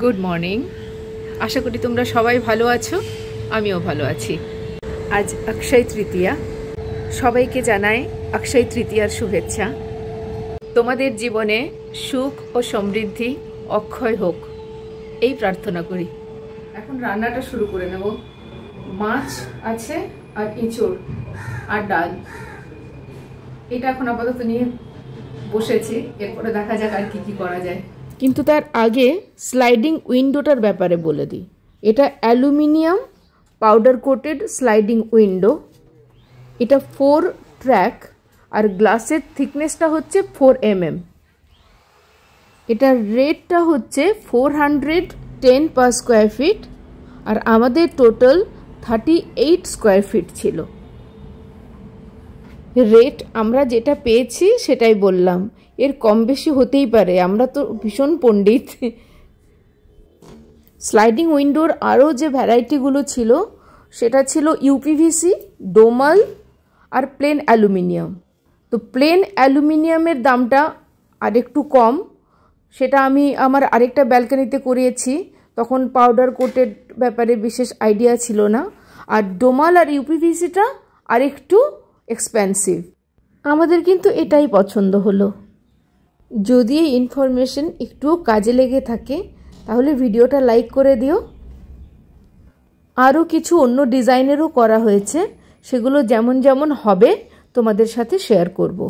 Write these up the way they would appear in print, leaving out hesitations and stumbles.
Good morning. আশা করি তোমরা সবাই ভালো আছো, আমিও ভালো আছি। আজ অক্ষয় তৃতীয়া। সবাইকে জানাই অক্ষয় তৃতীয়ার শুভেচ্ছা। তোমাদের জীবনে সুখ ও সমৃদ্ধি অক্ষয় হোক, এই প্রার্থনা করি। এখন রান্নাটা শুরু করে নেব। মাছ আছে আর এঁচড় আর ডাল, এটা এখন আপাতত নিয়ে বসেছি। এরপরে দেখা যাক আর কি কি করা যায়। কিন্তু তার আগে স্লাইডিং উইন্ডোটার ব্যাপারে বলে দিই। এটা aluminium powder coated sliding window. এটা 4 ট্র্যাক আর গ্লাসের থিকনেসটা হচ্ছে 4 mm। এটার রেটটা হচ্ছে 410 পার স্কোয়ার ফিট, আর আমাদের টোটাল 38 স্কোয়ার ফিট ছিল। রেট আমরা যেটা পেয়েছি সেটাই বললাম, এর কম বেশি হতেই পারে, আমরা তো ভীষণ পণ্ডিত। স্লাইডিং উইন্ডোর আরও যে ভ্যারাইটিগুলো ছিল সেটা ছিল ইউপিভিসি, ডোমাল আর প্লেন অ্যালুমিনিয়াম। তো প্লেন অ্যালুমিনিয়ামের দামটা আরেকটু কম, সেটা আমি আমার আরেকটা ব্যালকনিতে করিয়েছি, তখন পাউডার কোটের ব্যাপারে বিশেষ আইডিয়া ছিল না। আর ডোমাল আর ইউপিভিসিটা আরেকটু এক্সপেন্সিভ। আমাদের কিন্তু এটাই পছন্দ হলো। যদি এই ইনফরমেশন একটুও কাজে লেগে থাকে তাহলে ভিডিওটা লাইক করে দিও। আরও কিছু অন্য ডিজাইনেরও করা হয়েছে, সেগুলো যেমন যেমন হবে তোমাদের সাথে শেয়ার করব।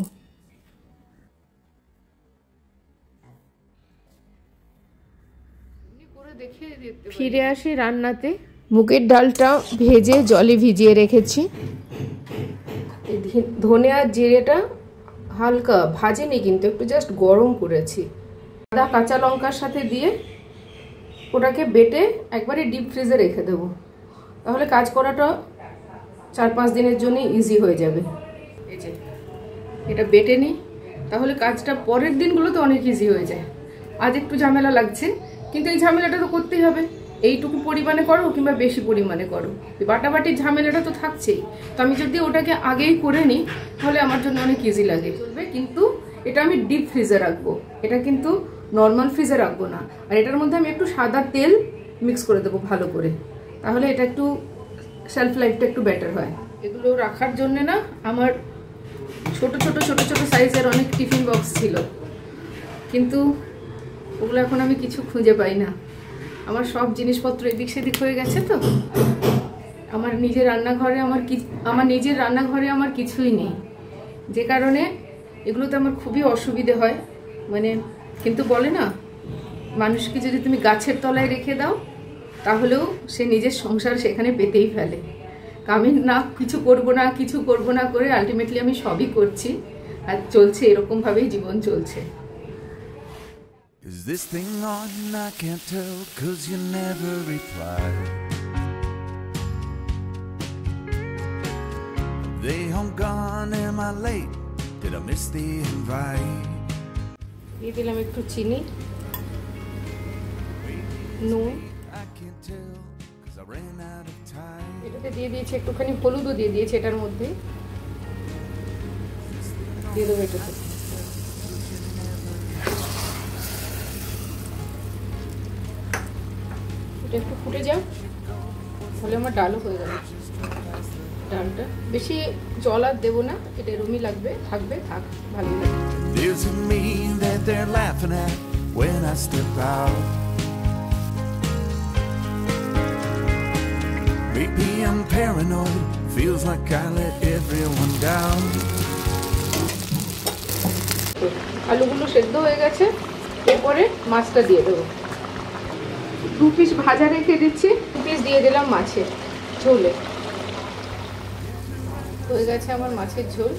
ফিরে আসি রান্নাতে। মুগের ডালটা ভেজে জলে ভিজিয়ে রেখেছি। ধনে আর জিরেটা হালকা ভাজেনি, কিন্তু একটু জাস্ট গরম করেছি। আদা কাঁচা লঙ্কার সাথে দিয়ে ওটাকে বেটে একবারে ডিপ ফ্রিজে রেখে দেবো, তাহলে কাজ করাটা 4-5 দিনের জন্য ইজি হয়ে যাবে। এই যে এটা বেটে নিই, তাহলে কাজটা পরের দিনগুলোতে অনেক ইজি হয়ে যায়। আজ একটু ঝামেলা লাগছে, কিন্তু এই ঝামেলাটা তো করতেই হবে। এইটুকু পরিমাণে করো কিংবা বেশি পরিমাণে করো, বাটাবাটির ঝামেলাটা তো থাকছেই। তো আমি যদি ওটাকে আগেই করে নিই তাহলে আমার জন্য অনেক ইজি লাগে চলবে। কিন্তু এটা আমি ডিপ ফ্রিজে রাখবো, এটা কিন্তু নর্মাল ফ্রিজে রাখবো না। আর এটার মধ্যে আমি একটু সাদা তেল মিক্স করে দেবো ভালো করে, তাহলে এটা একটু শেলফ লাইফটা একটু বেটার হয়। এগুলো রাখার জন্য না আমার ছোট ছোট ছোট ছোট সাইজের অনেক টিফিন বক্স ছিল, কিন্তু ওগুলো এখন আমি কিছু খুঁজে পাই না। আমার সব জিনিসপত্র এদিক সেদিক হয়ে গেছে। তো আমার নিজের রান্নাঘরে আমার কিছুই নেই, যে কারণে এগুলোতে আমার খুবই অসুবিধে হয়। মানে কিন্তু বলে না, মানুষকে যদি তুমি গাছের তলায় রেখে দাও তাহলেও সে নিজের সংসার সেখানে পেতেই ফেলে। আমি না কিছু করব না করে আলটিমেটলি আমি সবই করছি, আর চলছে এরকমভাবেই জীবন চলছে। Is this thing on? I can't tell, 'cause you never reply. They home gone, am I late? Did I miss the invite? দিয়ে দিলাম একটু চিনি, নুন, I can't tell, 'cause I ran out of time. এটাতে দিয়ে দিয়েছি একটুখানি হলুদও দিয়ে দিয়েছি এটার মধ্যে। দিয়ে দেবো এটাতে। এটা একটু ফুটে যাও, তাহলে আমার ডালও হয়ে গেল। ডালটা বেশি জল আর দেবো না, এটা এরমই লাগবে, থাক ভালোই লাগবে। There's a me that they're laughing at when I step out. Maybe I'm paranoid, feels like I let everyone down. আলুগুলো সেদ্ধ হয়ে গেছে, এরপরে মাছটা দিয়ে দেবো। 2 পিস ভাজা রেখে দিচ্ছি, 2 পিস দিয়ে দিলাম মাছের ঝোলে। হয়ে গেছে আমার মাছের ঝোল।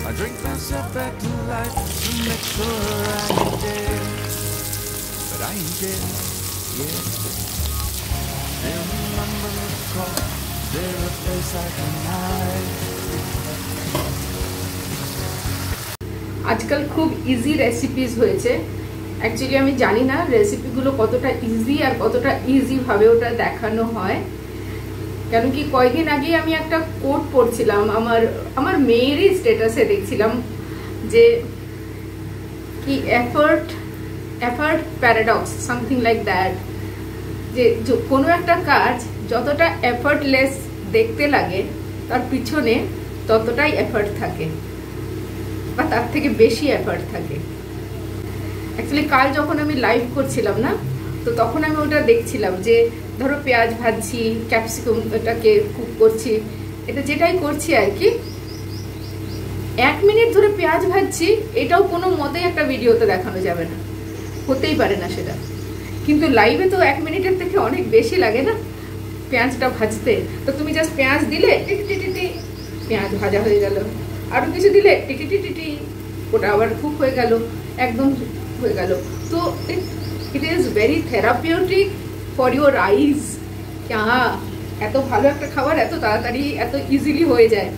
I drink myself back to life to make sure I ain't dead, but I ain't dead yet. There a number to call, there a place I can hide. আজকাল খুব ইজি রেসিপিস হয়েছে। অ্যাকচুয়ালি আমি জানি না রেসিপিগুলো কতটা easy আর কতটা ইজিভাবে ওটা দেখানো হয়। কেন কি কয়েকদিন আগে আমি একটা কোট পড়ছিলাম, আমার মেয়েরই স্ট্যাটাসে দেখছিলাম যে কি effort paradox, something like that, যে কোনো একটা কাজ যতটা এফর্টলেস দেখতে লাগে তার পিছনে ততটাই এফর্ট থাকে বা তার থেকে বেশি এফর্ট থাকে। অ্যাকচুয়ালি কাল যখন আমি লাইভ করছিলাম না, তো তখন আমি ওটা দেখছিলাম যে ধরো পেঁয়াজ ভাজছি, ক্যাপসিকাম এটাকে কুক করছি, এটা যেটাই করছি আর কি, 1 মিনিট ধরে পেঁয়াজ ভাজছি, এটাও কোনো মতেই একটা ভিডিওতে দেখানো যাবে না, হতেই পারে না সেটা। কিন্তু লাইভে তো 1 মিনিটের থেকে অনেক বেশি লাগে না পেঁয়াজটা ভাজতে। তো তুমি জাস্ট পেঁয়াজ দিলে টিটি পেঁয়াজ ভাজা হয়ে গেল, আরো কিছু দিলে টিটি ওটা আবার কুক হয়ে গেল, একদম হয়ে গেল। তো it is very therapeutic for your eyes. হ্যাঁ, এত ভালো একটা খাবার এত তাড়াতাড়ি এত ইজিলি হয়ে যায়,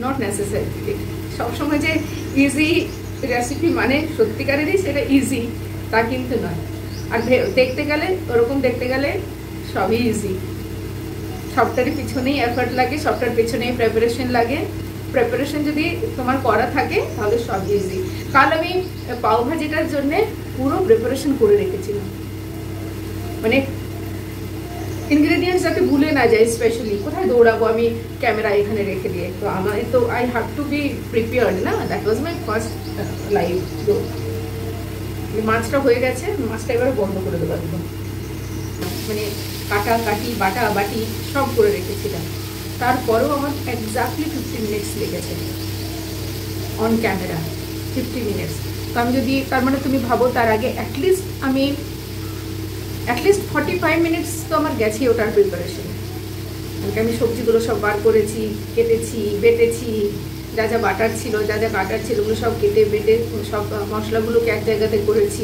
নট নেসেসারি। সবসময় যে ইজি রেসিপি মানে সত্যিকারেরই সেটা ইজি তা কিন্তু নয়। আর দেখতে গেলে ওরকম দেখতে গেলে সবই ইজি, সবটারই পিছনেই এফর্ট লাগে, সবটার পিছনেই প্রিপারেশন লাগে। প্রিপারেশন যদি তোমার করা থাকে তাহলে সব ইজি। কাল আমি পাওভাজিটার জন্য পুরো প্রিপারেশন করে রেখেছিলাম, মানে ইনগ্রেডিয়েন্টস যাতে ভুলে না যায়, স্পেশালি কোথায় দৌড়াবো আমি ক্যামেরা এখানে রেখে দিয়ে, তো আমার তো I have to be prepared না। That was my first live. তো মাছটা হয়ে গেছে, মাছটা এবার বন্ধ করে দেবো একদম, মানে কাটি বাটি সব করে রেখেছিলাম। তারপরেও আমার এক্স্যাক্টলি 50 মিনিটস লেগেছে অন ক্যামেরা, 50 মিনিটস। তো আমি যদি, তার মানে তুমি ভাবো তার আগে অ্যাটলিস্ট 45 মিনিটস তো আমার গেছে ওটার প্রিপারেশন। আমি সবজিগুলো সব বার করেছি, কেটেছি, বেটেছি, যা যা বাটার ছিল, যা যা কাটার ছিল ওগুলো সব কেটে বেটে সব মশলাগুলোকে এক জায়গাতে করেছি।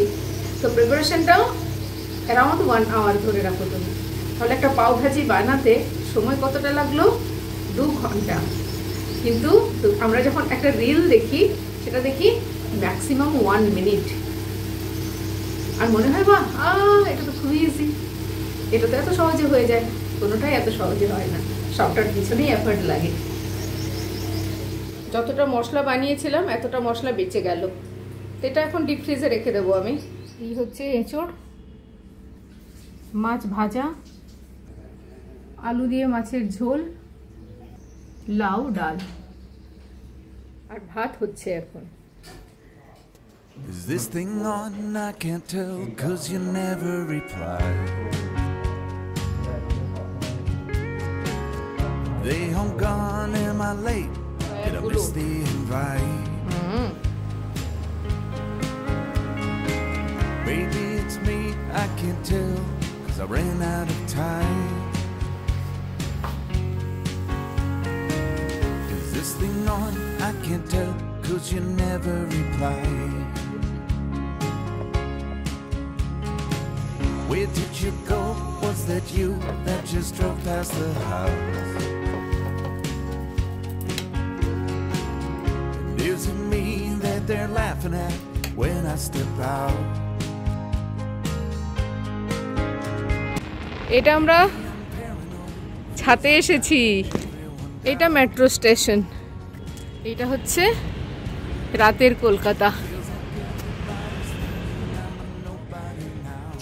তো প্রিপারেশনটাও অ্যারাউন্ড 1 আওয়ার ধরে রাখো তুমি। তাহলে একটা পাওভাজি বানাতে সময় কতটা লাগলো? 2 ঘন্টা। কিন্তু আমরা যখন একটা রিল দেখি, সেটা দেখি ম্যাক্সিমাম 1 মিনিট, আর মনে হয় বাহ এটা তো খুবই ইজি, এটা তো এত সহজে হয়ে যায়। কোনোটাই এত সহজে হয় না, সবটার পিছনেই এফর্ট লাগে। যতটা মশলা বানিয়েছিলাম এতটা মশলা বেঁচে গেল, এটা এখন ডিপ ফ্রিজে রেখে দেবো আমি। এই হচ্ছে এঁচড়, মাছ ভাজা, আলু দিয়ে মাছের ঝোল, লাউ ডাল, আর ভাত হচ্ছে এখন। Is this thing on? I can't tell, 'cause you never reply. They home gone, am I late? Did I miss the invite? Maybe it's me, I can't tell, 'cause I ran out of time. Is this thing on? I can't tell, 'cause you never reply. Where did you go? Was that you that just drove past the house? And is it me that they're laughing at when I step out? এটা আমরা ছাতে এসেছি, এটা metro station, এটা হচ্ছে রাতের কলকাতা।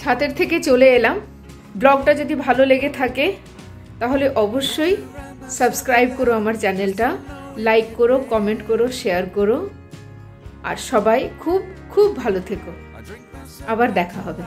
ছাদের থেকে চলে এলাম। ব্লগটা যদি ভালো লেগে থাকে তাহলে অবশ্যই সাবস্ক্রাইব করো আমার চ্যানেলটা, লাইক করো, কমেন্ট করো, শেয়ার করো, আর সবাই খুব খুব ভালো থেকো। আবার দেখা হবে।